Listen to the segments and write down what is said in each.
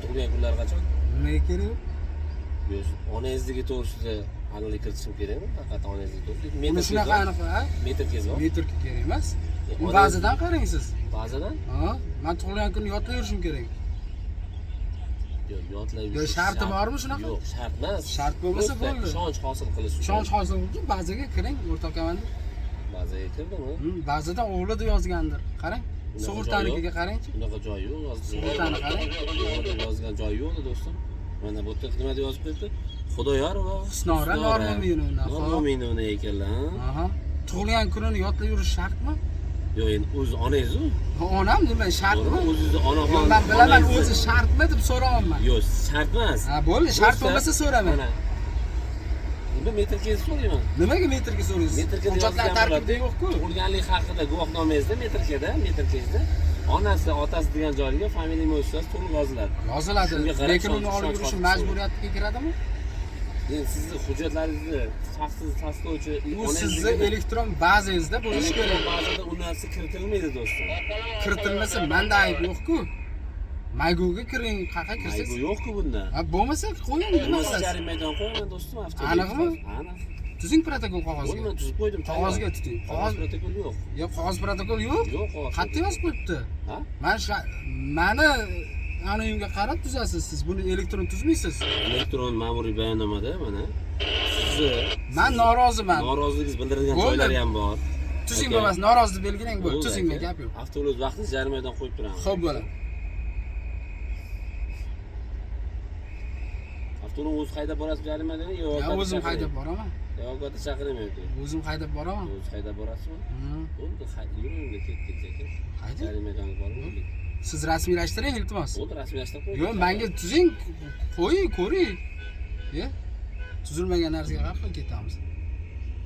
tug'ilgan kunlari qachon? Nimaga kerak? Yo'q, onangizniki to'g'risida aniqlik kiritishim kerakmi? Faqat onangizniki to'g'risida. Uni shunaqa aniq, ha? Metr kezmi? Metrga kerak emas. Bu ba'zidan qarang siz. Ba'zidan? Ha, men tug'ilgan kuni yodlab yurishim kerak. Yo'q, yodlab Yo'q, sharti bormi shunaqa? Yo'q, shart emas. Shart bo'lmasa bo'ldi. Ishonch hosil qilish uchun. Ishonch hosil qilib ba'ziga kiring, o'rtoq komanda. Ba'ziga kirdimi? Ba'zidan o'g'li deb yozgandir. Qarang. Sug'urtanikiga qarang-chi. Unaqa joyi yo'q, yozib. Sug'urtani qarang. Yozgan joyi yo'q do'stim. Mana bu yerda nima deb yozib qo'yibdi? Xudoyor va Snora Normominov. Normominov ekanlar. Aha. Tug'ilgan kunini yodlab yurish shartmi? Yo'q, endi o'zi onangiz-ku. Onam nima shartmi? O'zingizni onaxon. Men bilaman, o'zi shartmi deb so'rayapman. Yo'q, shart emas. Ha, bo'ldi, shart bo'lmasa so'raman. Unda metr kezib so'rayman. Nimaga metrga so'raysiz? Metrga Hujjatlar tartibida yo'q-ku. Tug'ilganlik haqida guvohnomangizda metr kezda onasi, otasi degan joyga familiya mo'jizasi to'liq yoziladi. Yoziladi. Lekin uni olib yurish majburiyatiga kiradimi? Endi sizni hujjatlaringizni shaxsiy tasdiqlovchi U sizni elektron bazangizda bo'lishi kerak. Bazada u narsa kiritilmaydi do'stim. Kiritilmasa menda ayb yo'q-ku. Mayguga kiring, qayerga kirsiz? Maygu yo'q-ku bunda. Ha, bo'lmasa qo'ying, nima qilasiz? Jarimadan qo'yaman do'stim, avtomobil. Aniqmi? Aniq. Tuzing protokol qog'ozga. Bo'lma, tuzib qo'ydim. Qog'ozga tuting. Qog'oz protokol yo'q. Yo'q, qog'oz protokol yo'q. Yo'q, qog'oz. Qayerda yozib qo'yibdi? Ha? Mani anonimga qarab tuzasiz siz. Buni elektron tuzmaysiz. Elektron ma'muriy bayonnomada mana sizni men noroziman. Noroziligingiz bildirilgan joylari ham bor. Tuzing bo'lmasa norozi deb belgilang bo'ldi. Tuzing, men gap yo'q. Avtobus vaqtingiz jarimadan qo'yib turaman. Xo'p, bo'ladi. Avtobus o'zi haydab borasiz jarimadan yo'q? Ya, o'zim haydab boraman. Yo'q, ota chaqirmaydi. O'zim haydab boraman. O'zi haydab borasizmi? Bo'ldi, yuring, ketdik lekin. Haydi. Jarimadan bormaydi. Siz rasmiylashtiring, iltimos. Bo'ldi, rasmiylashtirib qo'ying. Yo'q, menga tuzing, qo'ying, ko'ring. Ye? Tuzilmagan narsaga qanaqa ketamiz?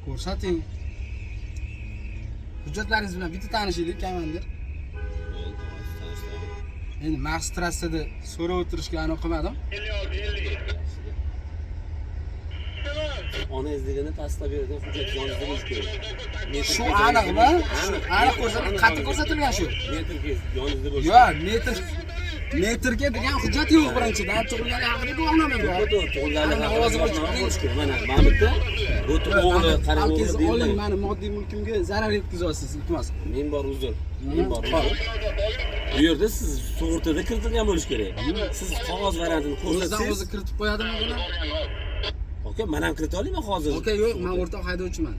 Ko'rsating. Hujjatlaringiz bilan bitta tanishaylik, komandir. Endi maqsad trassada so'rab o'tirishga aniq qilmadim. Onangizligini tasdiqlab beradigan hujjat yoningizda bo'lishi kerak. Shu aniqmi? Aniq ko'rsatilgan, qattiq ko'rsatilgan shu. Metr yoningizda bo'lishi yo'q, metrga degan hujjat yo'q birinchidan. Tug'ilganlik haqida guvohnoma bor. Tug'ilganlik ovozi bo'lishi kerak. Mana bu yerda bu o'g'li, qarang o'g'li oling, mani moddiy mulkimga zarar yetkazyapsiz, iltimos. Men bor uzr. Men bor. Bu yerda siz sug'urtada kiritilgan bo'lishi kerak. Siz qog'oz variantini ko'rsatsangiz, o'zi kiritib qo'yadimi buni? Oka, men ham kirita olayman hozir. Oka, yo'q, men o'rtoq haydovchiman.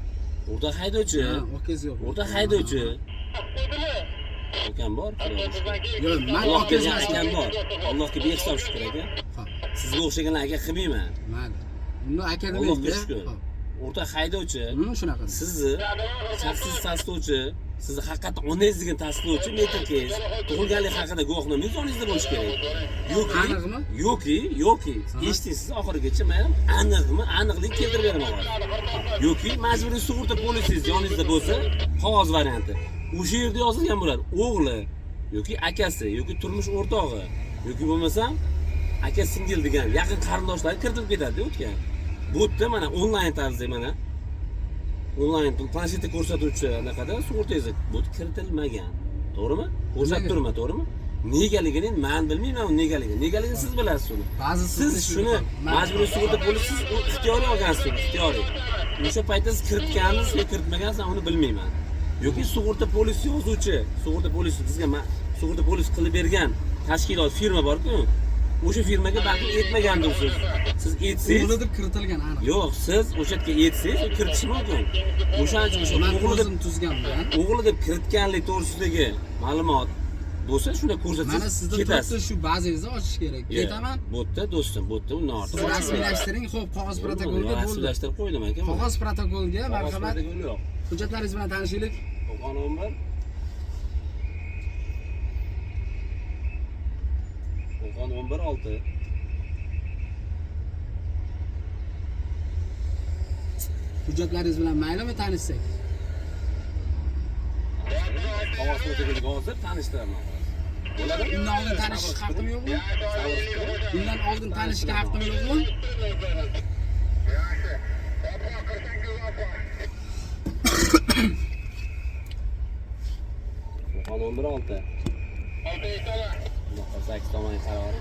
O'rtoq haydovchi. Ha, okangiz yo'q. O'rtoq haydovchi. Akam bor. Yo'q, men Allohga okangiz akam bor. Allohga behisob shukr aka. Sizga o'xshaganlar aka qilmayman. Mayli. Buni aka deb Allohga shukr. O'rtoq haydovchi. Shunaqa. Sizni shaxsiy tasdiqlovchi, sizni haqiqatan onangizligini tasdiqlovchi metrkez, tug'ilganlik haqida guvohnomangiz yoningizda bo'lishi kerak. Aniqmi? Yo'qki. Eshiting siz oxirigacha men aniqmi? Aniqlik keltirib beraman hozir. Yo'qki, majburiy sug'urta polisingiz yoningizda bo'lsa, qog'oz varianti. O'sha yerda yozilgan bo'ladi. O'g'li yoki akasi yoki turmush o'rtog'i yoki bo'lmasam aka singil degan yaqin qarindoshlar kiritilib ketadi o'tgan. Bu yerda mana onlayn tarzda mana onlayn planshetda ko'rsatuvchi anaqada sug'urtangiz bu kiritilmagan. To'g'rimi? Ko'rsatib turma, to'g'rimi? Negaligini men bilmayman, negaligini. Negaligini siz bilasiz uni. Siz shuni majburiy sug'urta bo'lisiz, u ixtiyoriy olgansiz, ixtiyoriy. O'sha paytda siz kiritgansiz yoki kiritmagansiz, uni bilmayman. Yoki sug'urta polisi yozuvchi, sug'urta polisi bizga sug'urta polisi qilib bergan tashkilot, firma bor-ku. O'sha firmaga balki yetmagandirsiz. Siz aytsangiz, o'g'li deb kiritilgan aniq. Yo'q, siz o'sha yerga aytsangiz, u kiritish mumkin. O'shaning uchun o'g'li deb tuzganman. O'g'li deb kiritganlik to'g'risidagi ma'lumot bo'lsa, shunda ko'rsatsangiz mana sizda to'g'ri shu bazangizni ochish kerak. Ketaman. Bu yerda do'stim, bu yerda uni ortiq. Rasmiylashtiring, xo'p, qog'oz protokolga bo'ldi. Rasmiylashtirib qo'ydim aka. Qog'oz protokolga marhamat. Yo'q. Hujjatlaringiz bilan tanishaylik. Qo'qon 11. Qo'qon 11-6. Hujjatlaringiz bilan maylimi tanishsak? Qog'oz protokolga hozir tanishtiraman. Bo'ladi? Undan oldin tanishish haqqim yo'qmi? Undan oldin tanishishga haqqim yo'qmi? Qo'qon 11-6. 8 tomonga qaror.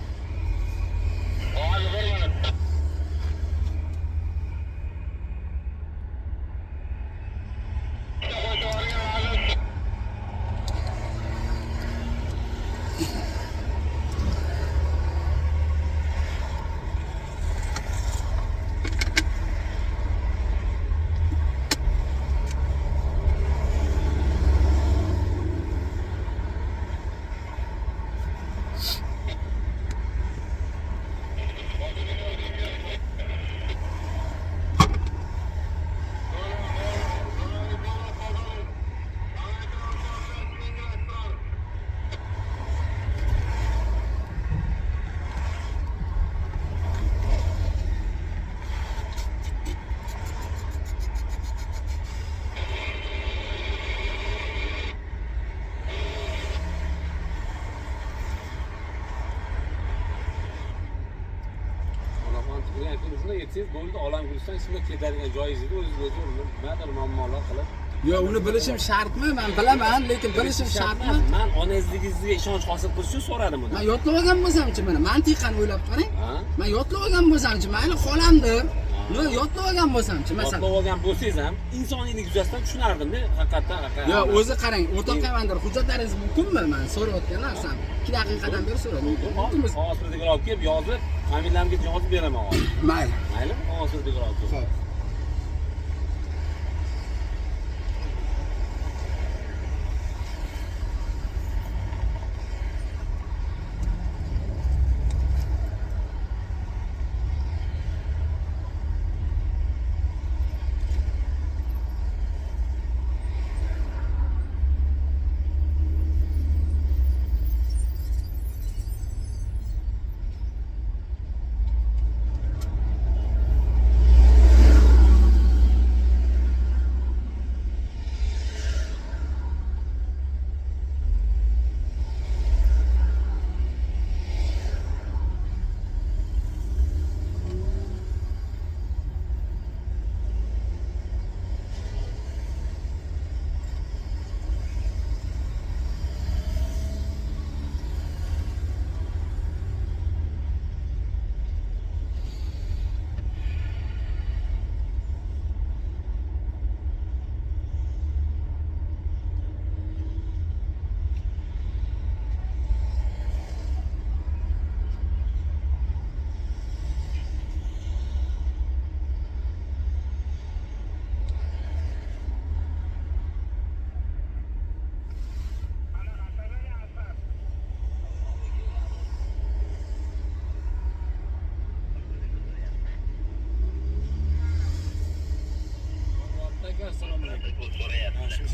lekin shunday aytsangiz bo'ldi, olam guliston shunday ketadigan joyingiz edi, o'zingiz nimadir muammolar qilib. Yo, uni bilishim shartmi? Men bilaman, lekin bilishim shartmi? Men onangizligingizga ishonch hosil qilish uchun so'radim uni. Men yodlab olgan bo'lsam-chi, mana mantiqan o'ylab qarang. Ha? Men yodlab olgan bo'lsam-chi, mayli xolamdir. Nima yodlab olgan bo'lsam-chi, masalan. Yodlab olgan bo'lsangiz ham insoniylik yuzasidan tushunardim-da, haqiqatan. Yo, o'zi qarang, o'rtoq komandir, hujjatlaringiz mumkinmi? Men so'rayotgan narsam 2 daqiqadan beri so'radim. Mumkinmi? Qog'oz pulga olib kelib yozib, familiyamga yozib beraman hozir. Mayli. Mayli, qog'oz pulga olib kelib. Xo'p.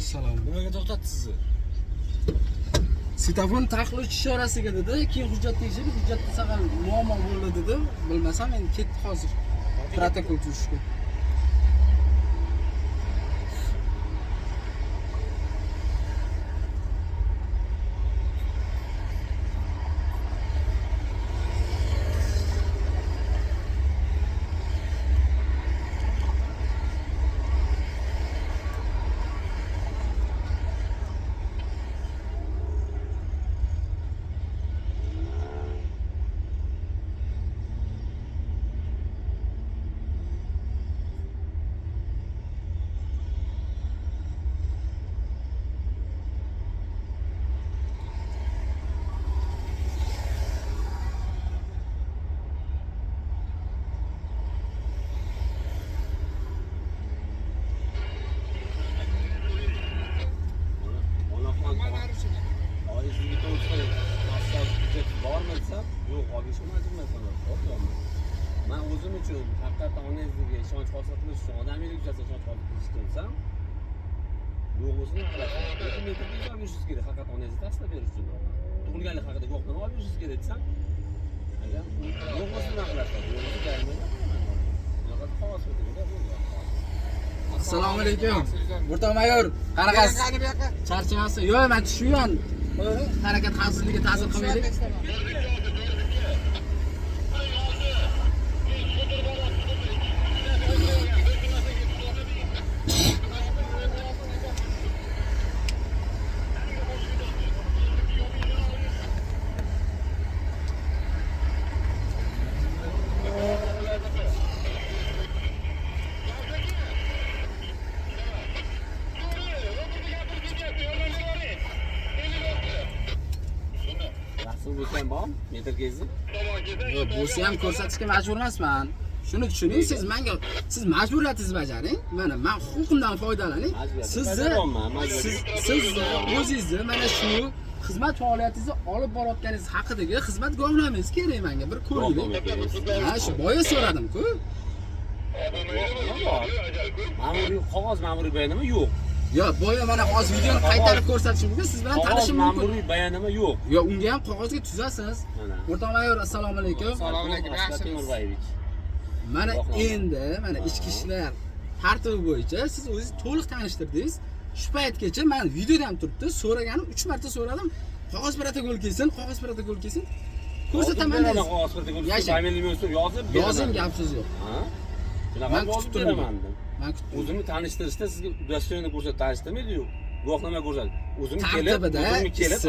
Assalom. Nimaga to'xtatdi sizni? Svetofor taxlovchi ishorasiga dedi, keyin hujjat tekshirib, hujjatda saqal muammo bo'ldi dedi. Bilmasam endi ketdi hozir. Protokol tuzishga. Men o'zim uchun haqiqatan onangizga ishonch hosil qilish uchun, odamiylik yuzasidan ishonch hosil qilish istinsam, yo'g'isini qilasan. Lekin metrga olib yurishingiz kerak, haqiqatan onangizni tasdiqlab berish uchun. Tug'ilganlik haqida guvohnoma olib yurishingiz kerak desam, agar yo'g'isini qilasan, yo'g'isi jarima. Bunaqa qog'oz qo'ygan bo'ldi. Assalomu alaykum. O'rtoq mayor, qanaqasiz? Qani bu yoqqa? Charchamayapsiz? Yo'q, men tushmayman. Harakat xavfsizligiga ta'sir qilmaylik. Rasm bo'lsam bormi? Metrgazni? Yo'q, bo'lsa ham ko'rsatishga majbur emasman. Shuni tushuning, siz majburiyatingizni bajaring. Mana men huquqimdan foydalaning. Sizni o'zingizni mana shu xizmat faoliyatingizni olib borayotganingiz haqidagi xizmat guvohnomangiz kerak menga bir ko'raylik. Ha, shu boya so'radim-ku. Ma'muriy qog'oz ma'muriy bayonnoma yo'q. Yo, boya mana hozir videoni qaytarib ko'rsatishim mumkin, siz bilan tanishim mumkin. Ma'muriy bayonnoma yo'q. Yo, unga ham qog'ozga tuzasiz. Mana. O'rtoq mayor, assalomu alaykum. Assalomu alaykum, yaxshimisiz? Temurbayevich. Mana endi mana ichki ishlar tartibi bo'yicha siz o'zingiz to'liq tanishtirdingiz. Shu paytgacha men videoda ham turibdi, so'raganim 3 marta so'radim. Qog'oz protokol kelsin, qog'oz protokol kelsin. ko'rsataman Yozib dedingiz. beraman qog'oz birdek Yashang. familiyamni so'rab yozib beraman. Yozing, gap so'z yo'q. Ha? Shunaqa Men yozib kutib turibman. beraman dedim. Men kutdim. O'zimni tanishtirishda sizga udostvoyeniya ko'rsatib tanishtirmaydi-yu. Guvohnoma ko'rsatdi. O'zimni kelib, Tartibida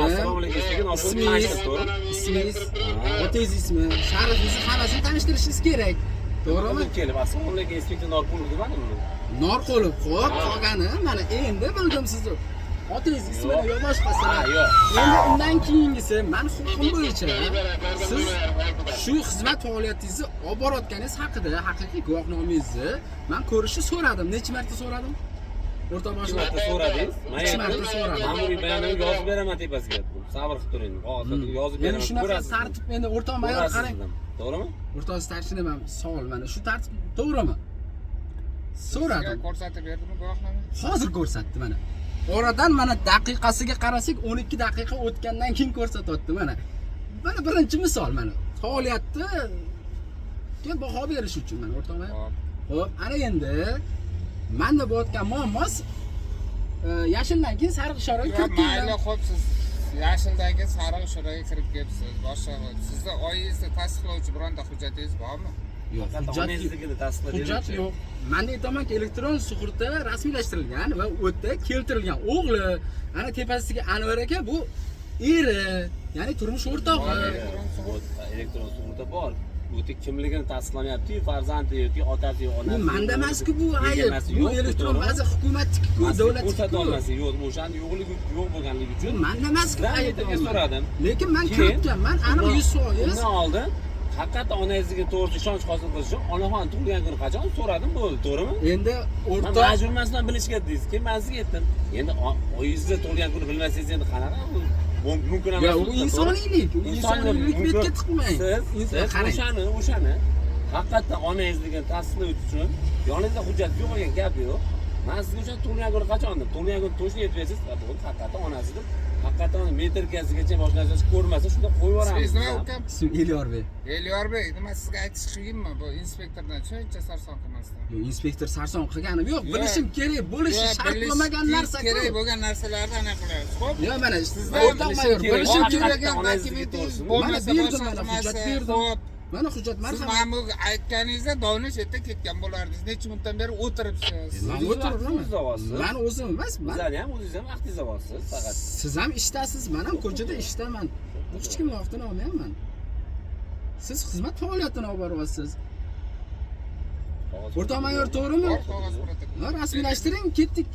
assalomu alaykum degan orqali ismingiz, tanishtirdim. ismingiz, otangiz ismi, sharifingizni hammasini tanishtirishingiz kerak. To'g'rimi? O'zim kelib, assalomu alaykum inspektor Norqulov demadimmi? Norqulov, xo'p, qolgani mana endi bildim sizni. Otangiz ismini yo boshqasi. Ha, yo'q. Endi undan keyingisi men huquqim bo'yicha siz shu xizmat faoliyatingizni olib borayotganingiz haqida haqiqiy guvohnomangizni men ko'rishni so'radim. Necha marta so'radim? O'rta Ikki boshliq. marta so'radingiz. Men Ikki marta so'radim. ma'muriy bayonnoma yozib beraman tepasiga dedim. Sabr qilib turing. Qog'ozda yozib Endi beraman. shunaqa Ko'rasiz. tartib endi o'rta mayor Ko'rasiz qarang. dedim. To'g'rimi? O'rtasi tashlab savol mana shu tartib to'g'rimi? So'radim. Ko'rsatib berdimi guvohnoma? Hozir ko'rsatdi mana. Oradan mana daqiqasiga qarasak 12 daqiqa o'tgandan keyin ko'rsatyapti mana. Mana birinchi misol mana. Faoliyatni keyin baho berish uchun mana o'rtoqlar. Xo'p, ana endi menda bo'layotgan muammo yashildan keyin sariq ishoraga Yo'q, kirib mayli, kelgan. xo'p, siz yashildagi sariq ishoraga kirib kelibsiz. Boshqa sizni oyingizni tasdiqlovchi bironta hujjatingiz bormi? Yo'q, Faqat hujjat yo'q. onangiznikini tasdiqlab Hujjat yo'q. Menda aytamanki elektron sug'urta rasmiylashtirilgan va u yerda keltirilgan o'g'li, ana tepasiga Anvar aka bu eri, ya'ni turmush o'rtog'i. Elektron sug'urta bor. Bu kimligini tasdiqlamayapti-yu, farzandi yoki otasi yoki Bu onasi. menda emas-ku bu ayb. Egamasi Bu yo'q, elektron to'g'rimi? baza hukumatniki-ku, Ko'rsata davlatniki-ku. olmasa yo'q, o'shani yo'qligi yo'q bo'lganligi uchun Manda emas-ku ayb. aytib so'radim. Lekin men Keyin kiribganman, aniq 100%. Undan oldin haqiqatdan onangizga to'g'ri ishonch hosil qilish uchun onaxon tug'ilgan kuni qachon so'radim, bo'ldi, to'g'rimi? Endi Men o'rtoq majbur emasman bilishga dedingiz. Keyin men sizga aytdim. Endi oyingizga tug'ilgan kuni bilmasangiz endi qanaqa mumkin emas. Ya u insoniylik, u insoniylik betga tiqmang. Siz qarang. o'shani haqiqatdan onangizligini tasdiqlovchi uchun yoningizda hujjat yo'q degan gap yo'q. Men sizga o'sha tug'ilgan kuni qachon deb, tug'ilgan kuni to'shni aytib bersiz, bu haqiqatdan onasi deb, haqiqatdan metrkasigacha boshqa narsa ko'rmasa shunda qo'yib yuboramiz. Siz nima ukam? Ism Elyorbek. Elyorbek, nima sizga aytish qiyinmi bu inspektordan shuncha sarson qilmasdan? Yo'q, inspektor sarson qilganim yo'q, bilishim kerak, bo'lishi shart bo'lmagan narsa-ku. kerak bo'lgan narsalarni aniq qilamiz. Xo'p, Yo mana Sizdan o'rtoq mayor, bilishim kerak. dokumentingiz Mana bo'lmasa berdim, boshqa mana hujjat qilmasa, berdim. xo'p. Mana hujjat Siz marhamat. mana bu aytganingizda donish yerda ketgan bo'lardingiz. Necha minutdan beri o'tiribsiz. Men O'zingiz o'tiribman. vaqtingizni olasiz. Men o'zim emas, men Sizlar ham o'zingiz ham vaqtingizni olasiz faqat. siz ham ishdasiz, men ham ko'chada ishdaman. Bu hech kimning vaqtini olmayapman. Siz xizmat faoliyatini olib boryapsiz. O'rtoq mayor to'g'rimi? Bor qog'oz protokol. Ha, rasmiylashtiring, ketdik.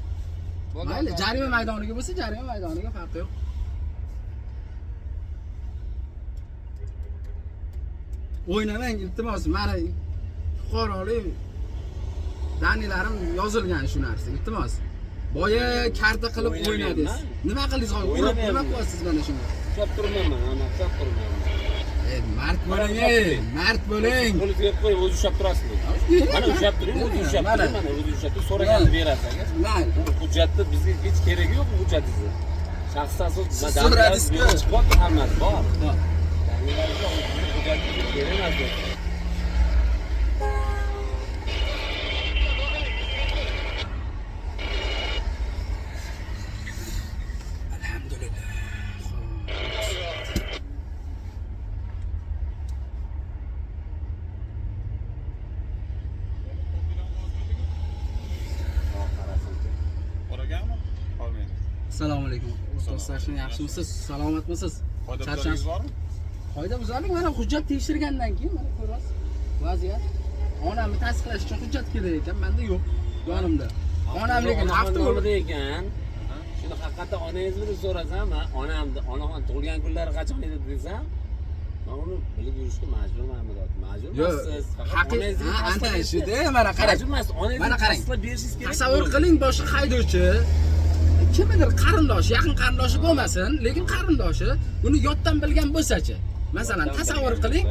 Bo'ldi, Mayli, bo'ldi. jarima maydoniga bo'lsa, jarima maydoniga farqi yo'q. O'ynamang, iltimos, meni fuqarolik danilarim yozilgan shu narsa, iltimos. Boya karta qilib o'ynadingiz. Nima qildingiz hozir? Urib nima qilyapsiz mana shunga? Ushlab turibman, ana ushlab turibman. Mard bo'ling, mard bo'ling. Qo'lni qo'yib qo'yib o'zi ushlab turasiz. Mana ushlab turing, o'zi ushlab turing, mana o'zi ushlab turib so'raganini berasiz. Mayli. Bu hujjatni bizga hech keragi yo'q bu hujjatingizni. Shaxsiy asos Siz so'radingiz-ku. chiqyapti hammasi bor. Bor. Hujjatni kerak emas. Alhamdulillah. Qo'raganmi? Qolmaydi. Assalomu alaykum. O'rtoq Sashin, yaxshimisiz? Salomatmisiz? Qoidabuzarlik bormi? Qoidabuzarlik mana hujjat tekshirgandan keyin mana ko'ryapsiz. Vaziyat. Onamni tasdiqlash uchun hujjat kerak ekan, menda yo'q. Yonimda. Onamligini hafta bo'ldi. ekan. Shuni haqiqatdan onangizni so'rasam, onamni, onaxon tug'ilgan kunlari qachon edi desam, men uni bilib yurishga majburman, majbur Yo'q, siz. haqiqatan ana shuda mana qarang. Majburmasiz, onangizni Mana qarang. tasdiqlab berishingiz kerak. Tasavvur qiling, boshqa haydovchi kimnidir qarindoshi, yaqin qarindoshi bo'lmasin, lekin qarindoshi buni yoddan bilgan bo'lsa-chi. Masalan, tasavvur qiling,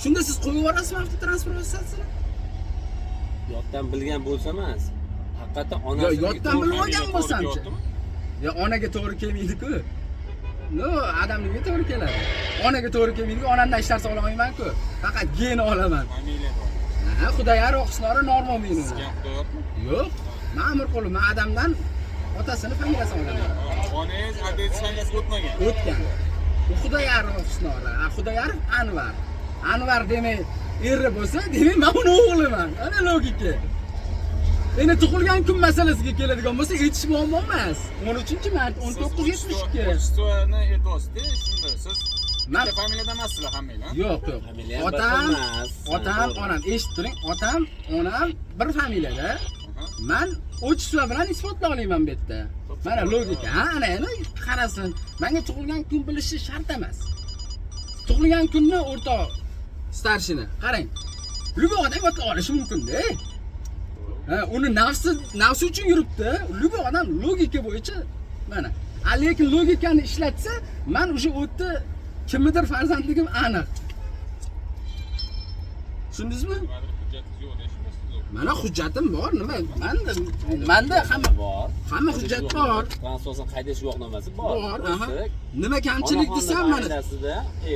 shunda siz qo'yib yuborasizmi avtotransport vositasini? Yoddan bilgan bo'lsa emas. Haqiqatdan Yo, onasi yoddan bilmagan bo'lsam-chi. Ya onaga to'g'ri kelmaydi-ku. No, adamga to'g'ri keladi. Onaga to'g'ri kelmaydi, onamdan hech narsa ola olmayman-ku. Faqat geni olaman. Familiya bor. Ha, Xudo yar o'qishlari normal meni. Gap yo'qmi? Yo'q. Ma'mur qo'lim, men adamdan otasini familiyasini olaman. Onangiz adresisangiz o'tmagan. O'tgan. U Xudoyorov Husnora, Xudoyorov Anvar. Anvar demay eri bo'lsa, demak men uni o'g'liman. Ana logika. Endi tug'ilgan kun masalasiga keladigan bo'lsa, aytish muammo emas. 13-mart 1972. Отчествоni aytyapsiz-da, shunda siz Men bitta familiyadan emassizlar hammanglar. yo'q. Familiya ham Otam, bir emas. otam, onam eshitib turing. Otam, onam bir familiyada. Men отчество bilan isbotlay olaman bu yerda. Mana logika. Ha, ana endi qarasin. Menga tug'ilgan kun bilishi shart emas. Tug'ilgan kunni o'rtoq starshina, qarang. Любой odam yotib olishi mumkin-da. Ha, uni nafsi uchun yuribdi. Любой odam logika bo'yicha mana. Lekin logikani ishlatsa, men o'sha o'tda kimnidir farzandligim aniq. Tushundingizmi? Hujjatingiz yo'q deyishmisiz? Mana hujjatim bor, nima? Menda hamma bor. hamma hujjat bor. Transport haydаш guvohnomasi bor. Bor, aha. Nima kamchilik desam mana.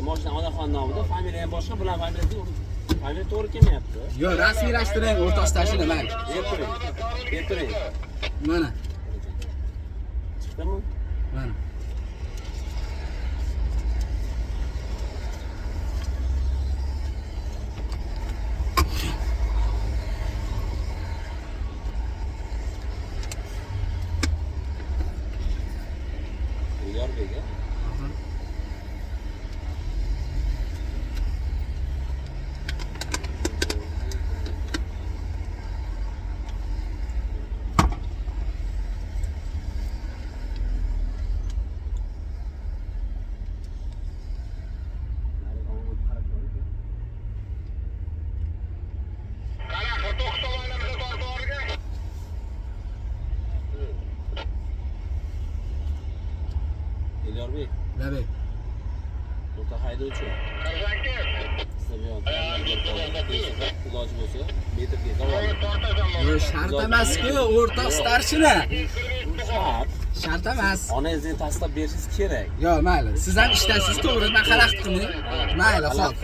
Mashina onaxon nomida, familiya ham boshqa, bular familiya to'g'ri kelmayapti. Yo, rasmiylashtiring o'rtoq starshina mana. Keltiring. Mana, Chiqdimi? mana. Yorbek-a? Yorbek, Labay. o'rta haydovchi. Sizlar bu yoqda iloji bo'lsa, metr tez oladi. Yo, shart emas-ku, o'rtoq starshina. Shart. Shart emas. Onangizni tasdiqlab berishingiz kerak. Yo, mayli. Siz ham ishtasiz, to'g'ri, men xalaqit qilmang. Mayli, xo'p.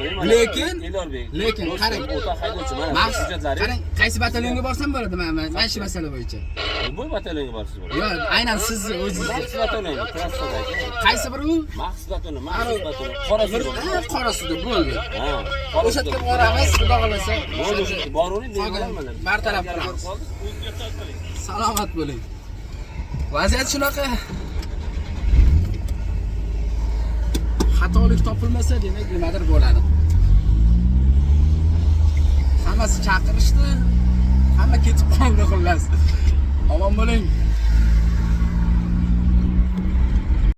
Lekin qarang. o'rta haydovchi mana Mas, hujjatlari. qarang, qaysi batalyonga borsam bo'ladi mana shu masala bo'yicha. Bu batalyonga borsiz bo'ladi. Yo, aynan sizni o'zingiz. Maxsus batalyon, trassadagi. Qaysi biri u? Maxsus batalyon, maxsus batalyon. Qora suv. Qora suvda bo'ldi. Ha. O'sha yerga boramiz, xudo xolasa. Bo'ldi, boravering, bemalol. Bartaraf qilamiz. Salomat bo'ling. Vaziyat shunaqa. Xatolik topilmasa, demak nimadir bo'ladi. Hammasi chaqirishdi. Hamma ketib qoldi xullas. Omon bo'ling.